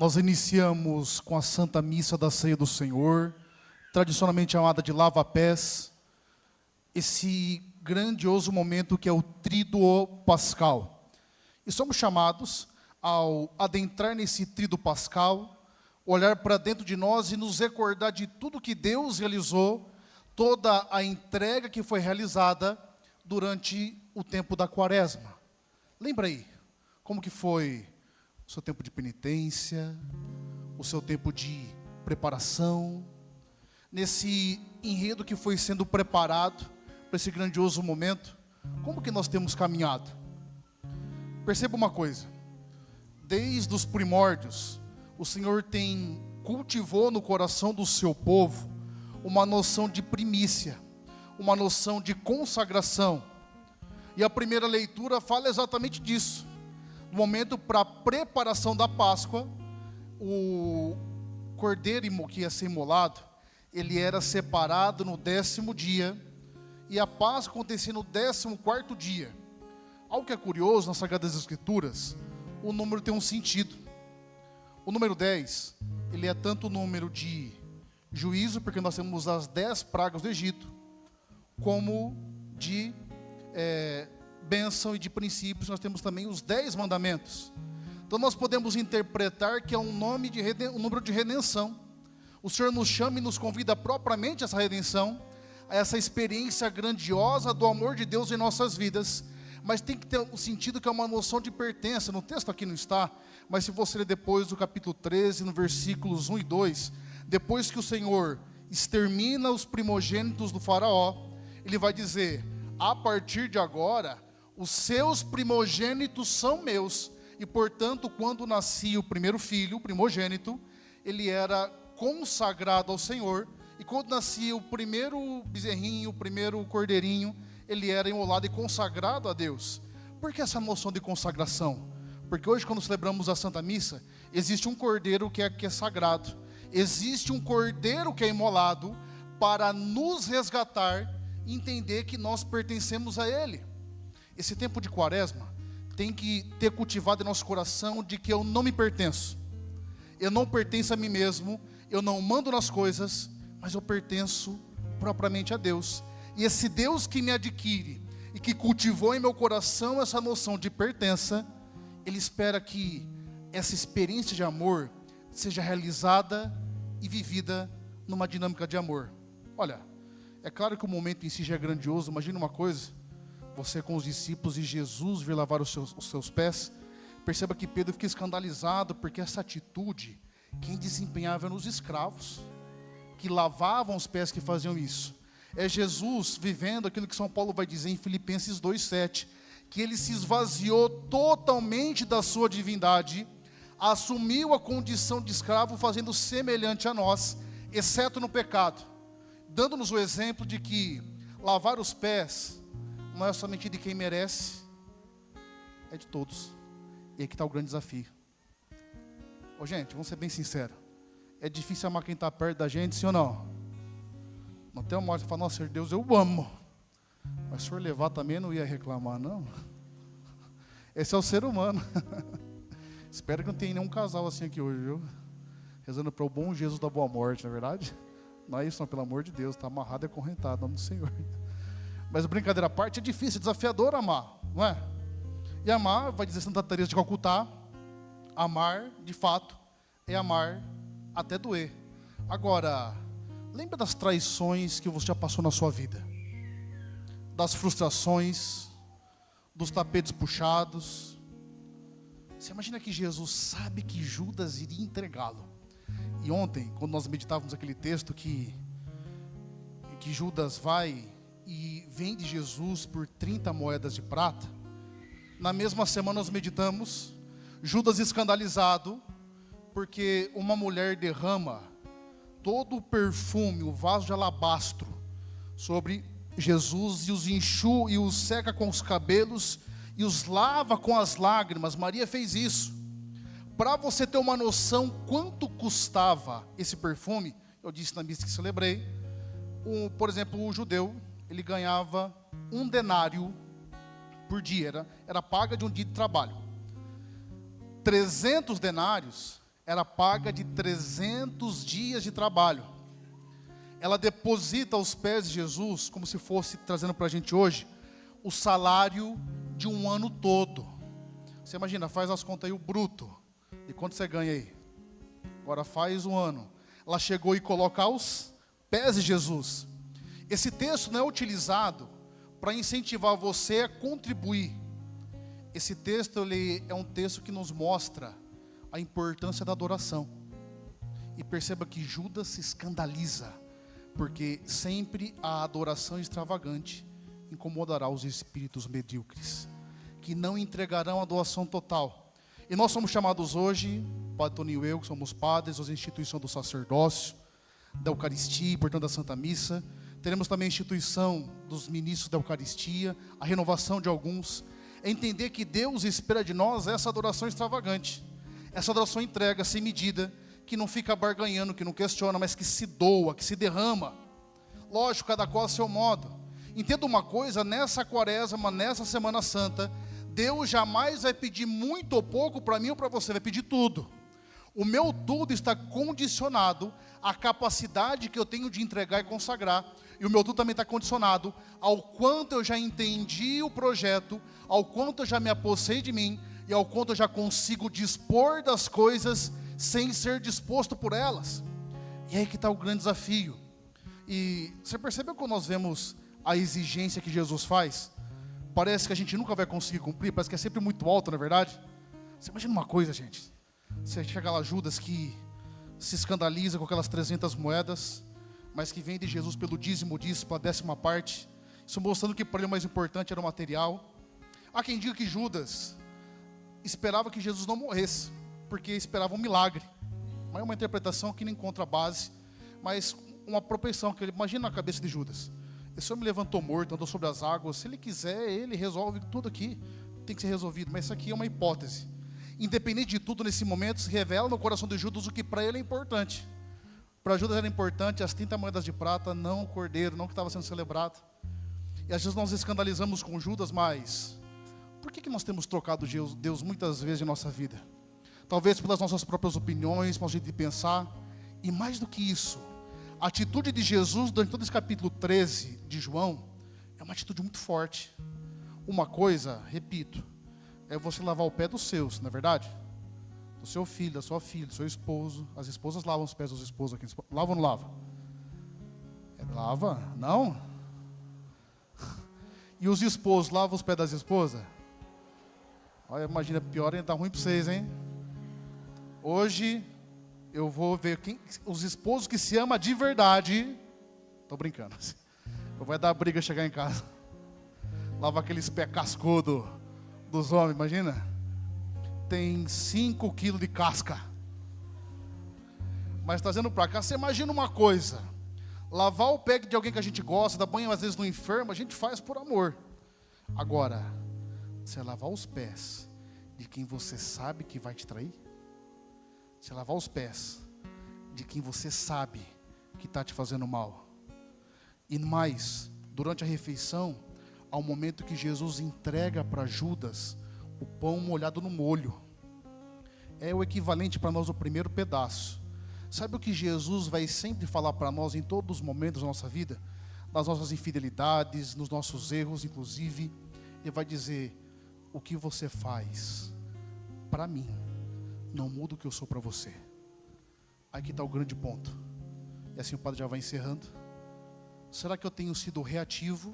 Nós iniciamos com a Santa Missa da Ceia do Senhor, tradicionalmente chamada de lava-pés, esse grandioso momento que é o Tríduo Pascal. E somos chamados, ao adentrar nesse Tríduo Pascal, olhar para dentro de nós e nos recordar de tudo que Deus realizou, toda a entrega que foi realizada durante o tempo da Quaresma. Lembra aí, como que foi o seu tempo de penitência, o seu tempo de preparação, nesse enredo que foi sendo preparado para esse grandioso momento, como que nós temos caminhado? Perceba uma coisa, desde os primórdios, o Senhor cultivou no coração do seu povo uma noção de primícia, uma noção de consagração. E a primeira leitura fala exatamente disso. No momento para a preparação da Páscoa, o cordeiro que ia ser imolado, ele era separado no 10º dia, e a Páscoa acontecia no 14º dia. Algo que é curioso nas Sagradas Escrituras, o número tem um sentido. O número 10, ele é tanto o número de juízo, porque nós temos as 10 pragas do Egito, como de bênção e de princípios, nós temos também os 10 mandamentos. Então nós podemos interpretar que é um número de redenção. O Senhor nos chama e nos convida propriamente a essa redenção, a essa experiência grandiosa do amor de Deus em nossas vidas, mas tem que ter um sentido que é uma noção de pertença. No texto aqui não está, mas se você ler depois do capítulo 13, no versículos 1 e 2, depois que o Senhor extermina os primogênitos do faraó, ele vai dizer: a partir de agora, os seus primogênitos são meus. E portanto, quando nascia o primeiro filho, o primogênito, ele era consagrado ao Senhor. E quando nascia o primeiro bezerrinho, o primeiro cordeirinho, ele era imolado e consagrado a Deus. Por que essa noção de consagração? Porque hoje, quando celebramos a Santa Missa, existe um cordeiro que é sagrado. Existe um cordeiro que é imolado para nos resgatar e entender que nós pertencemos a Ele. Esse tempo de Quaresma tem que ter cultivado em nosso coração de que eu não me pertenço. Eu não pertenço a mim mesmo, eu não mando nas coisas, mas eu pertenço propriamente a Deus. E esse Deus que me adquire e que cultivou em meu coração essa noção de pertença, Ele espera que essa experiência de amor seja realizada e vivida numa dinâmica de amor. Olha, é claro que o momento em si já é grandioso. Imagina uma coisa, você com os discípulos e Jesus vir lavar os seus pés. Perceba que Pedro fica escandalizado, porque essa atitude, quem desempenhava eram os escravos, que lavavam os pés, que faziam isso. É Jesus vivendo aquilo que São Paulo vai dizer em Filipenses 2,7, que Ele se esvaziou totalmente da sua divindade, assumiu a condição de escravo, fazendo semelhante a nós, exceto no pecado, dando-nos o exemplo de que lavar os pés não é somente de quem merece, é de todos. E aí que está o grande desafio. Gente, vamos ser bem sinceros, é difícil amar quem está perto da gente, sim ou não? Não tem uma hora que você fala: nossa, Deus, eu amo, mas se for levar também não ia reclamar, não. Esse é o ser humano. Espero que não tenha nenhum casal assim aqui hoje, viu? Rezando para o bom Jesus da boa morte, não é verdade? Não é isso, não, pelo amor de Deus, está amarrado e acorrentado, em nome do Senhor. Mas brincadeira à parte, é difícil, é desafiador amar, não é? E amar, vai dizer Santa Teresa de Calcutá, amar, de fato, é amar até doer. Agora, lembra das traições que você já passou na sua vida? Das frustrações, dos tapetes puxados. Você imagina que Jesus sabe que Judas iria entregá-lo. E ontem, quando nós meditávamos aquele texto que Judas vai e vende Jesus por 30 moedas de prata, na mesma semana nós meditamos Judas escandalizado, porque uma mulher derrama todo o perfume, o vaso de alabastro, sobre Jesus e os enxuga e os seca com os cabelos e os lava com as lágrimas. Maria fez isso. Para você ter uma noção quanto custava esse perfume, eu disse na missa que celebrei, por exemplo, o judeu, ele ganhava 1 denário por dia, era paga de um dia de trabalho. 300 denários era paga de 300 dias de trabalho. Ela deposita aos pés de Jesus, como se fosse trazendo para a gente hoje, o salário de um ano todo. Você imagina, faz as contas aí, o bruto. E quanto você ganha aí? Agora faz um ano. Ela chegou e coloca aos pés de Jesus. Esse texto não é utilizado para incentivar você a contribuir. Esse texto ele é um texto que nos mostra a importância da adoração. E perceba que Judas se escandaliza, porque sempre a adoração extravagante incomodará os espíritos medíocres, que não entregarão a doação total. E nós somos chamados hoje, Padre Toninho e eu, que somos padres, a instituição do sacerdócio, da Eucaristia, portanto da Santa Missa. Teremos também a instituição dos ministros da Eucaristia, a renovação de alguns. É entender que Deus espera de nós essa adoração extravagante, essa adoração entrega, sem medida, que não fica barganhando, que não questiona, mas que se doa, que se derrama. Lógico, cada qual a seu modo. Entenda uma coisa, nessa quaresma, nessa Semana Santa, Deus jamais vai pedir muito ou pouco para mim ou para você, vai pedir tudo. O meu tudo está condicionado à capacidade que eu tenho de entregar e consagrar. E o meu tudo também está condicionado ao quanto eu já entendi o projeto, ao quanto eu já me apossei de mim, e ao quanto eu já consigo dispor das coisas sem ser disposto por elas. E aí que está o grande desafio. E você percebeu quando nós vemos a exigência que Jesus faz? Parece que a gente nunca vai conseguir cumprir, parece que é sempre muito alto, não é verdade? Você imagina uma coisa, gente. Você chega lá, Judas, que se escandaliza com aquelas 300 moedas, mas que vende Jesus pelo dízimo disso, pela 10ª parte, isso mostrando que para ele o mais importante era o material. Há quem diga que Judas esperava que Jesus não morresse, porque esperava um milagre. Mas é uma interpretação que não encontra base, mas uma propensão que ele, imagina a cabeça de Judas. Esse homem levantou morto, andou sobre as águas, se ele quiser, ele resolve tudo aqui, tem que ser resolvido, mas isso aqui é uma hipótese. Independente de tudo, nesse momento, se revela no coração de Judas o que para ele é importante. Para Judas era importante as 30 moedas de prata, não o cordeiro, não o que estava sendo celebrado. E às vezes nós escandalizamos com Judas, mas por que nós temos trocado Deus muitas vezes em nossa vida? Talvez pelas nossas próprias opiniões, pelo jeito de pensar. E mais do que isso, a atitude de Jesus durante todo esse capítulo 13 de João é uma atitude muito forte. Uma coisa, repito, é você lavar o pé dos seus, não é verdade? Do seu filho, da sua filha, do seu esposo. As esposas lavam os pés dos esposos aqui. Lava ou não lava? Lava? Não? E os esposos lavam os pés das esposas? Olha, imagina, pior ainda, tá ruim para vocês, hein? Hoje eu vou ver os esposos que se amam de verdade. Tô brincando. Vai dar briga chegar em casa. Lava aqueles pés cascudos dos homens, imagina. Tem 5 quilos de casca. Mas trazendo para cá, você imagina uma coisa. Lavar o pé de alguém que a gente gosta, dar banho às vezes no enfermo, a gente faz por amor. Agora, você lavar os pés de quem você sabe que vai te trair? Você lavar os pés de quem você sabe que está te fazendo mal? E mais, durante a refeição, há um momento que Jesus entrega para Judas o pão molhado no molho. É o equivalente para nós o primeiro pedaço. Sabe o que Jesus vai sempre falar para nós em todos os momentos da nossa vida? Nas nossas infidelidades, nos nossos erros, inclusive. Ele vai dizer: o que você faz para mim não muda o que eu sou para você. Aqui está o grande ponto. E assim o padre já vai encerrando. Será que eu tenho sido reativo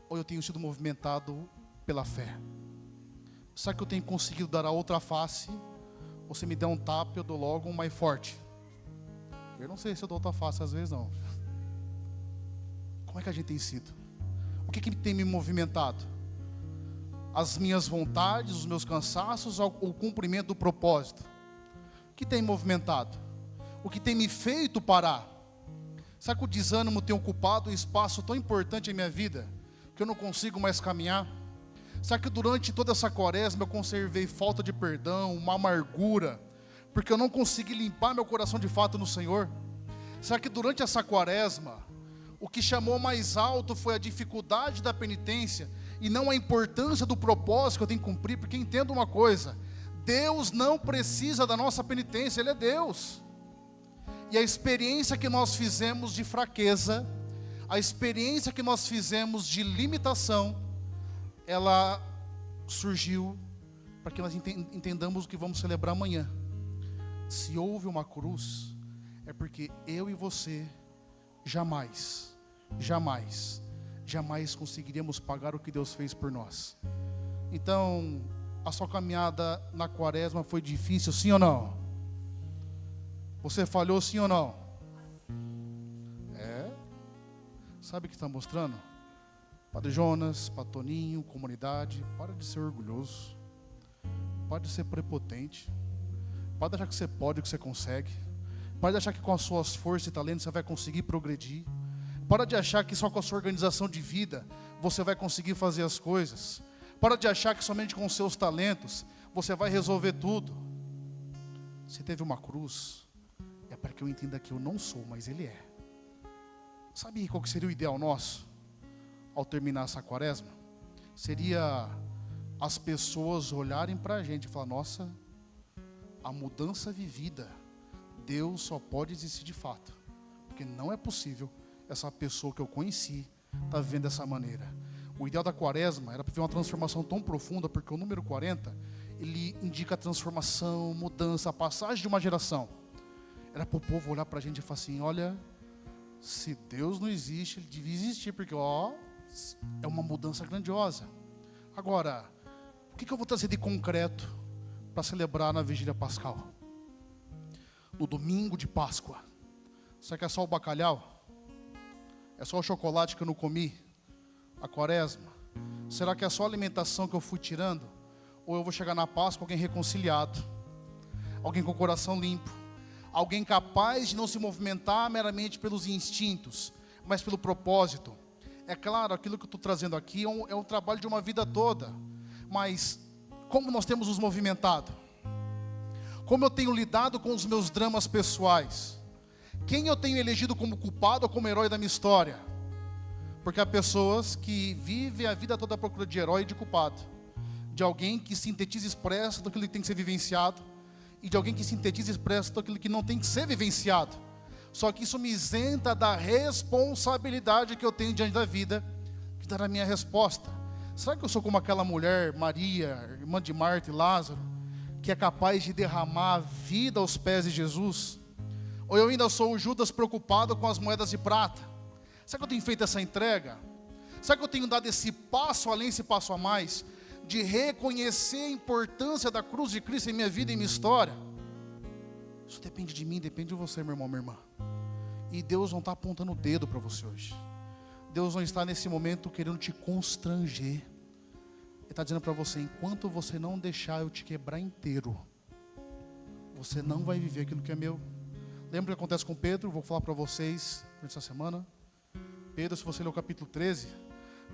ou eu tenho sido movimentado pela fé? Será que eu tenho conseguido dar a outra face? Ou se me der um tapa, eu dou logo um mais forte? Eu não sei se eu dou outra face, às vezes não. Como é que a gente tem sido? O que tem me movimentado? As minhas vontades, os meus cansaços, ou o cumprimento do propósito? O que tem movimentado? O que tem me feito parar? Será que o desânimo tem ocupado um espaço tão importante em minha vida que eu não consigo mais caminhar? Será que durante toda essa quaresma eu conservei falta de perdão, uma amargura, porque eu não consegui limpar meu coração de fato no Senhor? Será que durante essa quaresma o que chamou mais alto foi a dificuldade da penitência e não a importância do propósito que eu tenho que cumprir? Porque entenda uma coisa: Deus não precisa da nossa penitência, Ele é Deus. E a experiência que nós fizemos de fraqueza, a experiência que nós fizemos de limitação, ela surgiu para que nós entendamos o que vamos celebrar amanhã. Se houve uma cruz, é porque eu e você jamais conseguiríamos pagar o que Deus fez por nós. Então, a sua caminhada na quaresma foi difícil, sim ou não? Você falhou, sim ou não? Sabe o que está mostrando? Padre Jonas, Patoninho, comunidade, para de ser orgulhoso, para de ser prepotente, para de achar que você pode, que você consegue, para de achar que com as suas forças e talentos você vai conseguir progredir, para de achar que só com a sua organização de vida você vai conseguir fazer as coisas, para de achar que somente com os seus talentos você vai resolver tudo. Se teve uma cruz, é para que eu entenda que eu não sou, mas Ele é. Sabe qual que seria o ideal nosso ao terminar essa quaresma? Seria as pessoas olharem para a gente e falar: nossa, a mudança vivida, Deus só pode existir de fato, porque não é possível essa pessoa que eu conheci estar vivendo dessa maneira. O ideal da quaresma era viver uma transformação tão profunda, porque o número 40, ele indica a transformação, mudança, a passagem de uma geração. Era para o povo olhar para a gente e falar assim: olha, se Deus não existe, Ele devia existir, porque é uma mudança grandiosa. Agora, o que eu vou trazer de concreto para celebrar na vigília pascal? No domingo de Páscoa, será que é só o bacalhau? É só o chocolate que eu não comi? A quaresma? Será que é só a alimentação que eu fui tirando? Ou eu vou chegar na Páscoa alguém reconciliado, alguém com o coração limpo, alguém capaz de não se movimentar meramente pelos instintos, mas pelo propósito? É claro, aquilo que eu estou trazendo aqui é um trabalho de uma vida toda, mas como nós temos nos movimentado? Como eu tenho lidado com os meus dramas pessoais? Quem eu tenho elegido como culpado ou como herói da minha história? Porque há pessoas que vivem a vida toda à procura de herói e de culpado, de alguém que sintetiza e expressa tudo aquilo que tem que ser vivenciado, e de alguém que sintetiza e expressa tudo aquilo que não tem que ser vivenciado. Só que isso me isenta da responsabilidade que eu tenho diante da vida, de dar a minha resposta. Será que eu sou como aquela mulher, Maria, irmã de Marta e Lázaro, que é capaz de derramar a vida aos pés de Jesus? Ou eu ainda sou o Judas preocupado com as moedas de prata? Será que eu tenho feito essa entrega? Será que eu tenho dado esse passo além, esse passo a mais, de reconhecer a importância da cruz de Cristo em minha vida e em minha história? Isso depende de mim, depende de você, meu irmão, minha irmã. E Deus não está apontando o dedo para você hoje. Deus não está nesse momento querendo te constranger. Ele está dizendo para você: enquanto você não deixar eu te quebrar inteiro, você não vai viver aquilo que é meu. Lembra o que acontece com Pedro? Vou falar para vocês nessa semana. Pedro, se você ler o capítulo 13,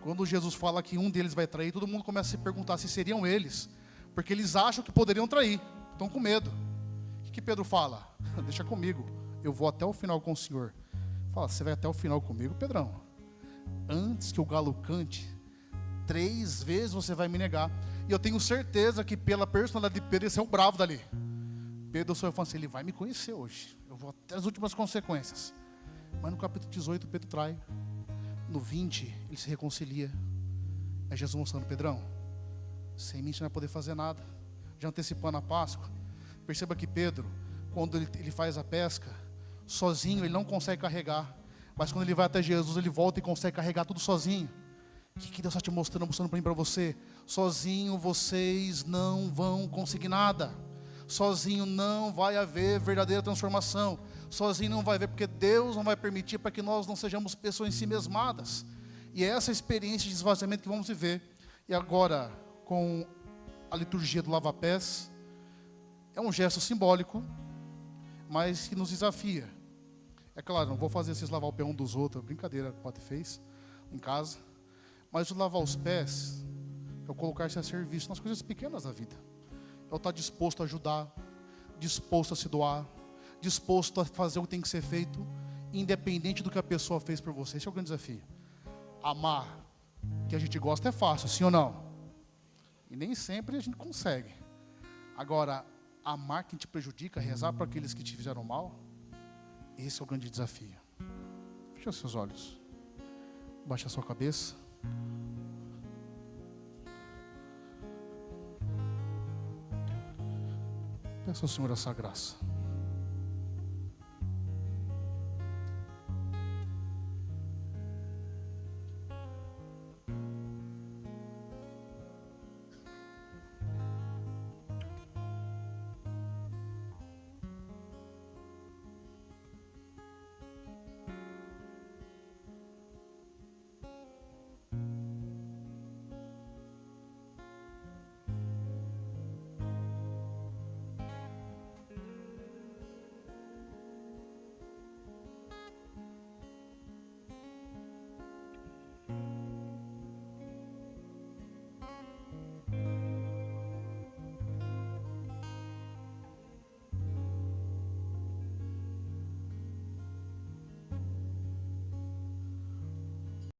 quando Jesus fala que um deles vai trair, todo mundo começa a se perguntar se seriam eles, porque eles acham que poderiam trair, estão com medo. O que Pedro fala? Deixa comigo, eu vou até o final com o Senhor. Fala: você vai até o final comigo, Pedrão? Antes que o galo cante, 3 vezes você vai me negar. E eu tenho certeza que pela personalidade de Pedro, esse é o bravo dali. Pedro só fala assim: ele vai me conhecer hoje, eu vou até as últimas consequências. Mas no capítulo 18 Pedro trai. No 20 ele se reconcilia. É Jesus mostrando: Pedrão, sem mim você não vai poder fazer nada. Já antecipando a Páscoa, perceba que Pedro, quando ele faz a pesca, sozinho ele não consegue carregar. Mas quando ele vai até Jesus, ele volta e consegue carregar tudo sozinho. O que Deus está te mostrando para mim, para você? Sozinho vocês não vão conseguir nada. Sozinho não vai haver verdadeira transformação. Sozinho não vai haver, porque Deus não vai permitir para que nós não sejamos pessoas ensimesmadas. E é essa experiência de esvaziamento que vamos viver. E agora, com a liturgia do lava-pés, é um gesto simbólico, mas que nos desafia. É claro, não vou fazer vocês lavar o pé um dos outros, brincadeira que o padre fez em casa. Mas o lavar os pés é o colocar-se a serviço nas coisas pequenas da vida. É o estar disposto a ajudar, disposto a se doar, disposto a fazer o que tem que ser feito, independente do que a pessoa fez por você. Esse é o grande desafio. Amar o que a gente gosta é fácil, sim ou não? E nem sempre a gente consegue. Agora, amar quem te prejudica, rezar para aqueles que te fizeram mal, esse é o grande desafio. Feche os seus olhos. Baixe a sua cabeça. Peça ao Senhor essa graça.